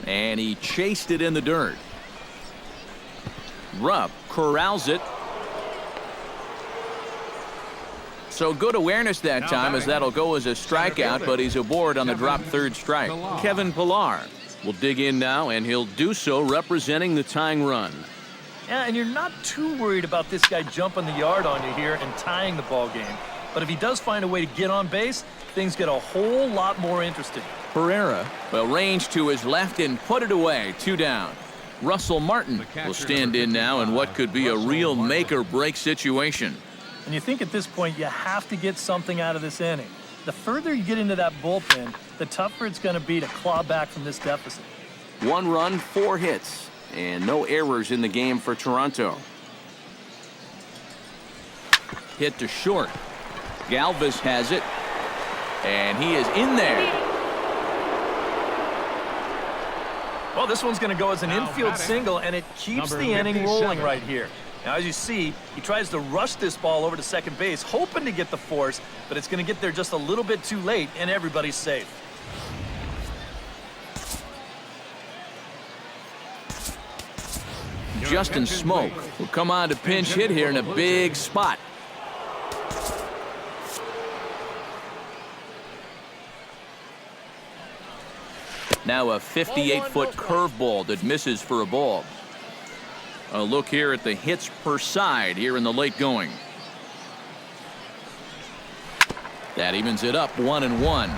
And he chased it in the dirt. Rupp corrals it. So good awareness that time, as that'll go as a strikeout, but he's aboard on the drop third strike. Kevin Pillar will dig in now, and he'll do so representing the tying run. Yeah, and you're not too worried about this guy jumping the yard on you here and tying the ball game. But if he does find a way to get on base, things get a whole lot more interesting. Pereira will range to his left and put it away. 2 down. Russell Martin will stand in now in what could be a real make-or-break situation. And you think at this point you have to get something out of this inning. The further you get into that bullpen, the tougher it's going to be to claw back from this deficit. 1 run, 4 hits, and no errors in the game for Toronto. Hit to short. Galvis has it, and he is in there. Well, this one's going to go as an infield single, and it keeps the inning rolling right here. Now, as you see, he tries to rush this ball over to second base, hoping to get the force, but it's going to get there just a little bit too late, and everybody's safe. Justin Smoke will come on to pinch hit here in a big spot. Now a 58-foot curveball that misses for a ball. A look here at the hits per side here in the late going. That evens it up 1-1.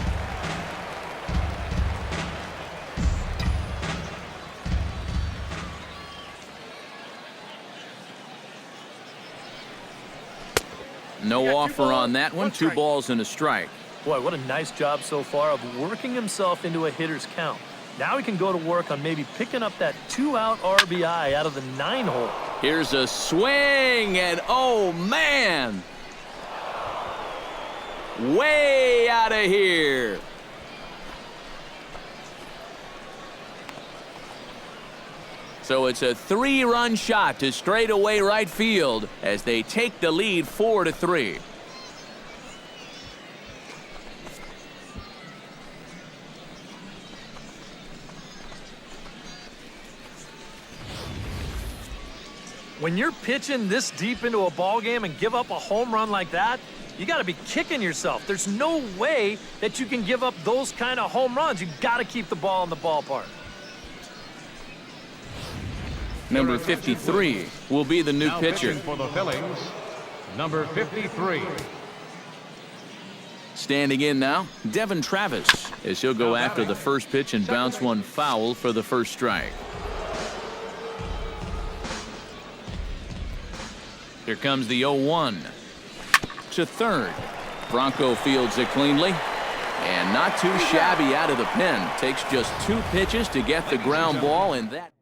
No offer on that one. 2 balls and a strike. Boy, what a nice job so far of working himself into a hitter's count. Now he can go to work on maybe picking up that 2-out RBI out of the 9-hole. Here's a swing, and oh man, way out of here. So it's a 3-run shot to straightaway right field as they take the lead 4-3. When you're pitching this deep into a ball game and give up a home run like that, you got to be kicking yourself. There's no way that you can give up those kind of home runs. You got to keep the ball in the ballpark. Number 53 will be the new pitcher. For the Phillies, number 53. Standing in now, Devin Travis, as he'll go after the first pitch and bounce one foul for the first strike. Here comes the 0-1 to third. Bronco fields it cleanly and not too shabby out of the pen. Takes just 2 pitches to get the ground ball, and that.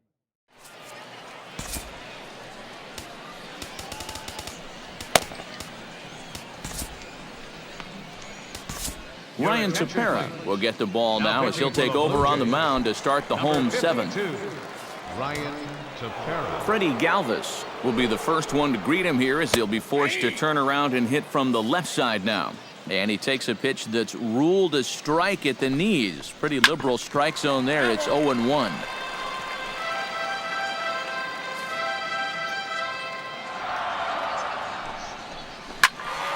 Ryan Tepera will get the ball now as he'll take over on the mound to start the home 7th. Ryan Tepera. Freddie Galvis will be the first one to greet him here as he'll be forced to turn around and hit from the left side now. And he takes a pitch that's ruled a strike at the knees. Pretty liberal strike zone there. It's 0-1.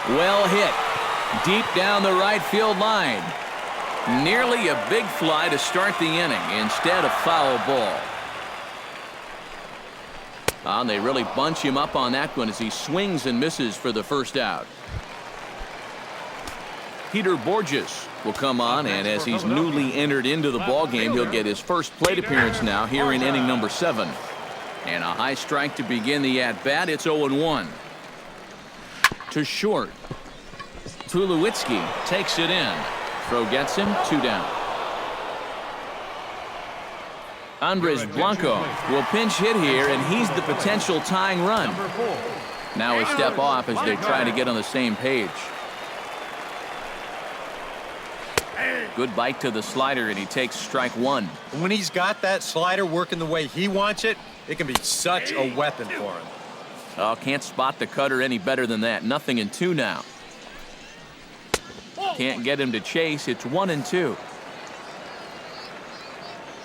Well hit. Deep down the right field line. Nearly a big fly to start the inning. Instead, a foul ball. And they really bunch him up on that one as he swings and misses for the first out. Peter Borges will come on, and as he's newly entered into the ballgame, he'll get his first plate appearance now here in inning number 7. And a high strike to begin the at-bat. It's 0-1. To short. Tulowitzki takes it in. Throw gets him. 2 down. Andres Blanco will pinch hit here, and he's the potential tying run. Now a step off as they try to get on the same page. Good bite to the slider, and he takes strike 1. When he's got that slider working the way he wants it, it can be such a weapon for him. Oh, can't spot the cutter any better than that. 0-2 now. Can't get him to chase. It's 1-2.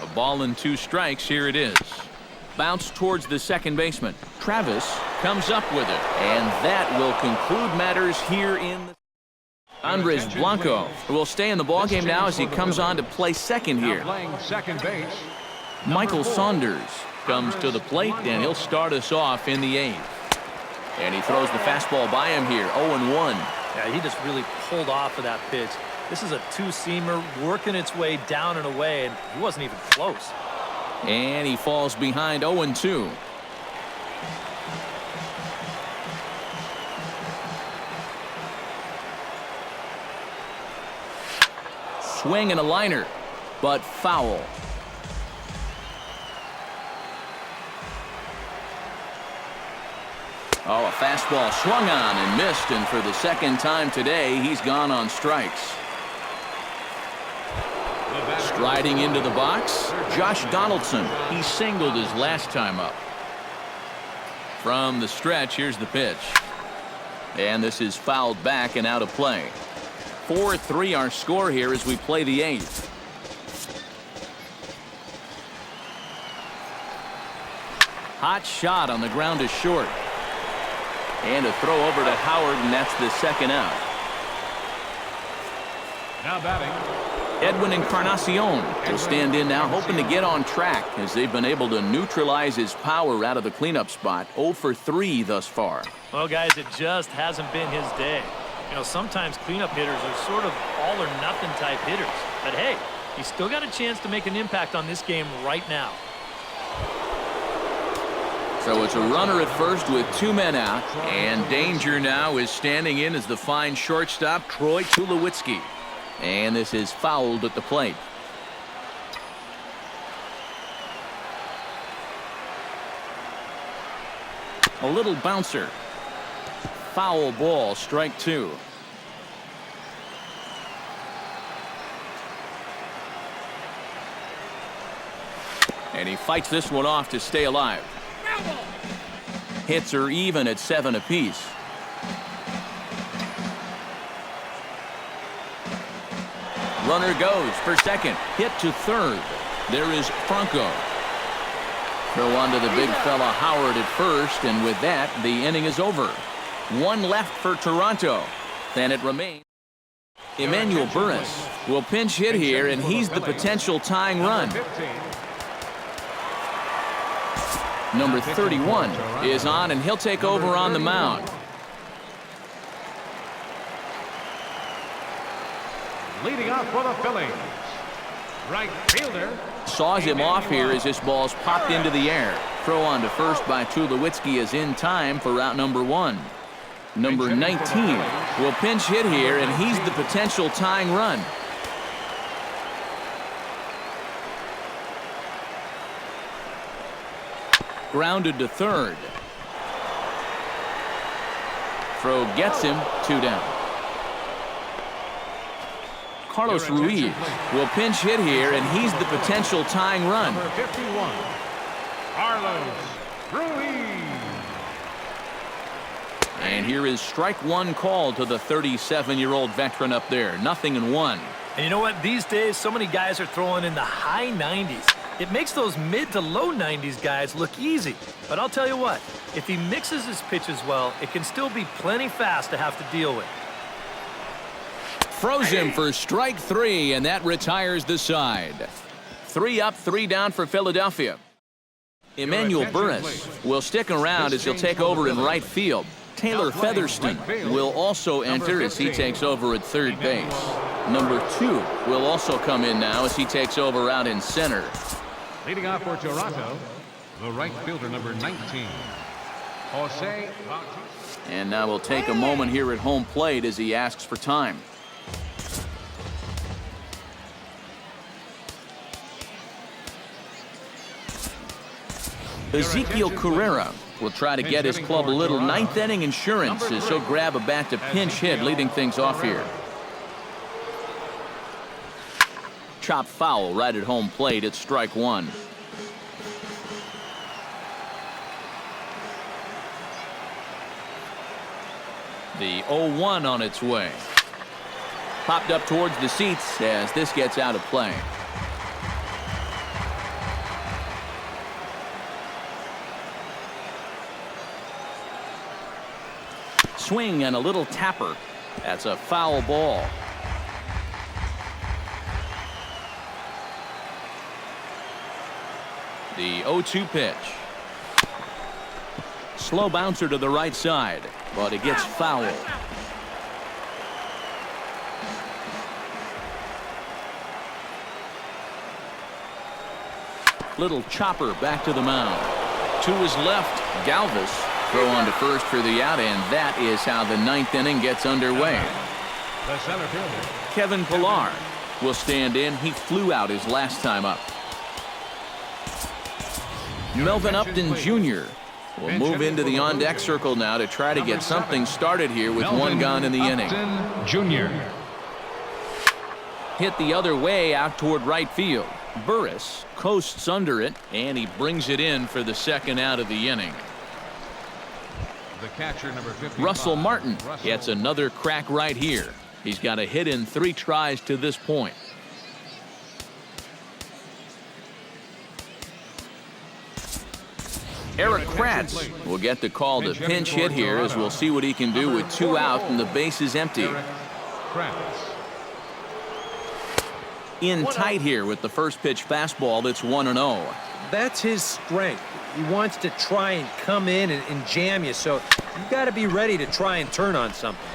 A ball and 2 strikes. Here it is. Bounce towards the second baseman. Travis comes up with it. And that will conclude matters here in the... Andres Blanco will stay in the ballgame now as he comes on to play second here. Playing second base. Michael Saunders comes to the plate, and he'll start us off in the 8th. And he throws the fastball by him here, 0-1. Yeah, he just really pulled off of that pitch. This is a 2-seamer working its way down and away, and he wasn't even close. And he falls behind 0-2. Swing and a liner, but foul. Oh, a fastball swung on and missed, and for the second time today, he's gone on strikes. Striding into the box, Josh Donaldson. He singled his last time up. From the stretch, here's the pitch. And this is fouled back and out of play. 4-3 our score here as we play the 8th. Hot shot on the ground is short. And a throw over to Howard, and that's the second out. Now batting. Edwin Encarnacion will stand in now, hoping to get on track as they've been able to neutralize his power out of the cleanup spot. 0 for 3 thus far. Well, guys, it just hasn't been his day. You know, sometimes cleanup hitters are sort of all or nothing type hitters. But hey, he's still got a chance to make an impact on this game right now. So it's a runner at first with 2 men out, and danger now is standing in as the fine shortstop Troy Tulowitzki. And this is fouled at the plate. A little bouncer. Foul ball, strike 2. And he fights this one off to stay alive. Hits are even at 7 apiece. Runner goes for second. Hit to third. There is Franco. Throw onto the big fella Howard at first, and with that, the inning is over. 1 left for Toronto. Then it remains. Emmanuel Burris will pinch hit here, and he's the potential tying run. Number 31 is on, and he'll take over on the mound. Leading off for the Phillies, right fielder. Saws him off here as this ball's popped into the air. Throw on to first by Tulowitzki is in time for route number 1. Number 19 will pinch hit here, and he's the potential tying run. Grounded to third. Throw gets him, 2 down. Carlos Ruiz will pinch hit here, and he's the potential tying run. Number 51, Carlos Ruiz. And here is strike 1 called to the 37-year-old veteran up there. 0-1. And you know what? These days, so many guys are throwing in the high 90s. It makes those mid to low 90s guys look easy. But I'll tell you what, if he mixes his pitches well, it can still be plenty fast to have to deal with. Froze him for strike 3, and that retires the side. 3 up, 3 down for Philadelphia. Emmanuel Burris will stick around as he'll take over in right field. Taylor Featherston will also enter as he takes over at third base. Number 2 will also come in now as he takes over out in center. Leading off for Toronto, the right fielder, number 19, Jose Bautista. And now we'll take a moment here at home plate as he asks for time. Ezekiel Carrera will try to get his club a little ninth-inning insurance as he'll grab a bat to pinch hit, leading things off here. Chop foul right at home plate. It's strike 1. The 0-1 on its way. Popped up towards the seats as this gets out of play. swing and a little tapper. That's a foul ball. The 0-2 pitch. Slow bouncer to the right side, but it gets foul. Little chopper back to the mound. To his left, Galvis. Throw on to first for the out, and that is how the ninth inning gets underway. The center fielder, Kevin Pillar will stand in. He flew out his last time up. Melvin Upton Jr. will move into the on-deck circle now to try to get something started here with one gone in the inning. Upton Jr. Hit the other way out toward right field. Burris coasts under it, and he brings it in for the second out of the inning. The catcher, number 55, Russell Martin Russell. gets another crack right here. He's got a hit in 3 tries to this point. Eric Kratz will get the call to pinch hit here, as we'll see what he can do with 2 out and the base is empty. Eric Kratz. In tight here with the first pitch fastball that's 1-0. That's his strength. He wants to try and come in and jam you, so you've got to be ready to try and turn on something.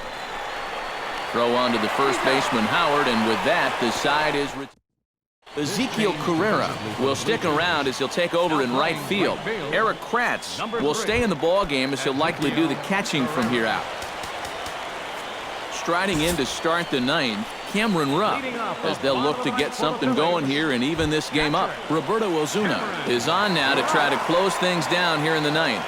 Throw on to the first baseman, Howard, and with that, the side is... Ezekiel Carrera will stick around as he'll take over in right field. Eric Kratz will stay in the ballgame as he'll likely do the catching from here out. Striding in to start the ninth, Cameron Rupp, as they'll look to get something going here and even this game up. Roberto Ozuna is on now to try to close things down here in the ninth.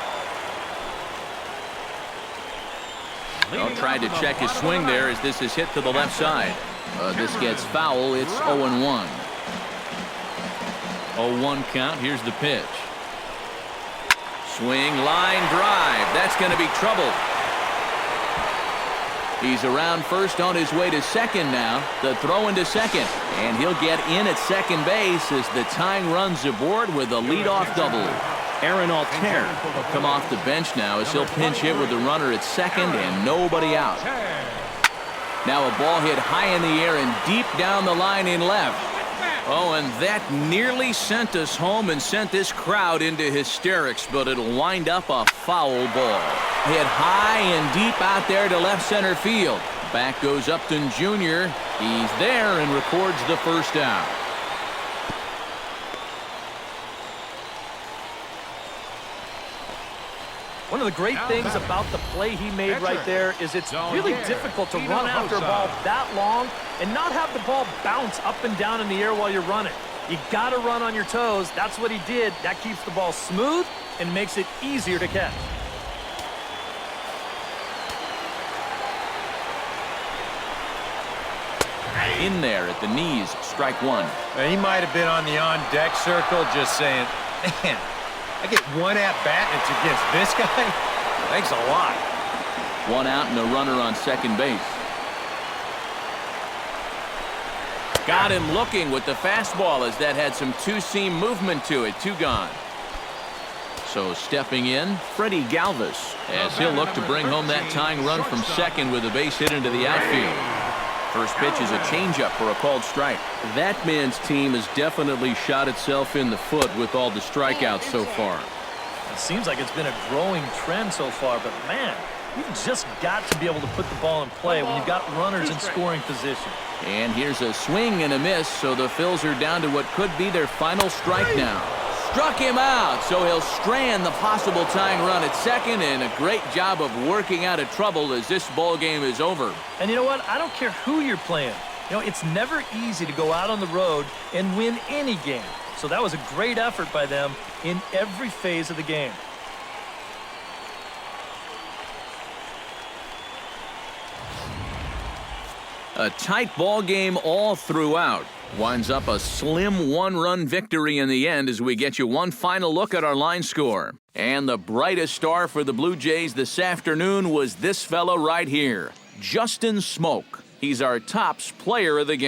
Tried to check his swing there as this is hit to the left side. This gets foul. It's 0-1. 0-1 count. Here's the pitch. Swing, line drive. That's going to be trouble. He's around first on his way to second now. The throw into second. And he'll get in at second base as the tying runs aboard with a leadoff double. Aaron Altair will come off the bench now as he'll pinch hit with the runner at second and nobody out. Now a ball hit high in the air and deep down the line in left. Oh, and that nearly sent us home and sent this crowd into hysterics, but it'll wind up a foul ball. Hit high and deep out there to left center field. Back goes Upton Jr. He's there and records the first out. One of the great things about the play he made right there is it's really difficult to run after a ball that long and not have the ball bounce up and down in the air while you're running. You got to run on your toes. That's what he did. That keeps the ball smooth and makes it easier to catch. In there at the knees, strike one. He might have been on the on-deck circle just saying, man, I get one at-bat and it's against this guy? Thanks a lot. 1 out and a runner on second base. Got him looking with the fastball as that had some two-seam movement to it. 2 gone. So stepping in, Freddie Galvis, as he'll look to bring home that tying run from second with a base hit into the outfield. First pitch is a changeup for a called strike. That man's team has definitely shot itself in the foot with all the strikeouts so far. It seems like it's been a growing trend so far, but man, you've just got to be able to put the ball in play when you've got runners in scoring position. And here's a swing and a miss, so the Phils are down to what could be their final strike now. Struck him out, so he'll strand the possible tying run at second, and a great job of working out of trouble as this ball game is over. And you know what? I don't care who you're playing. You know, it's never easy to go out on the road and win any game. So that was a great effort by them in every phase of the game. A tight ball game all throughout. Winds up a slim 1-run victory in the end as we get you one final look at our line score. And the brightest star for the Blue Jays this afternoon was this fellow right here, Justin Smoak. He's our tops player of the game.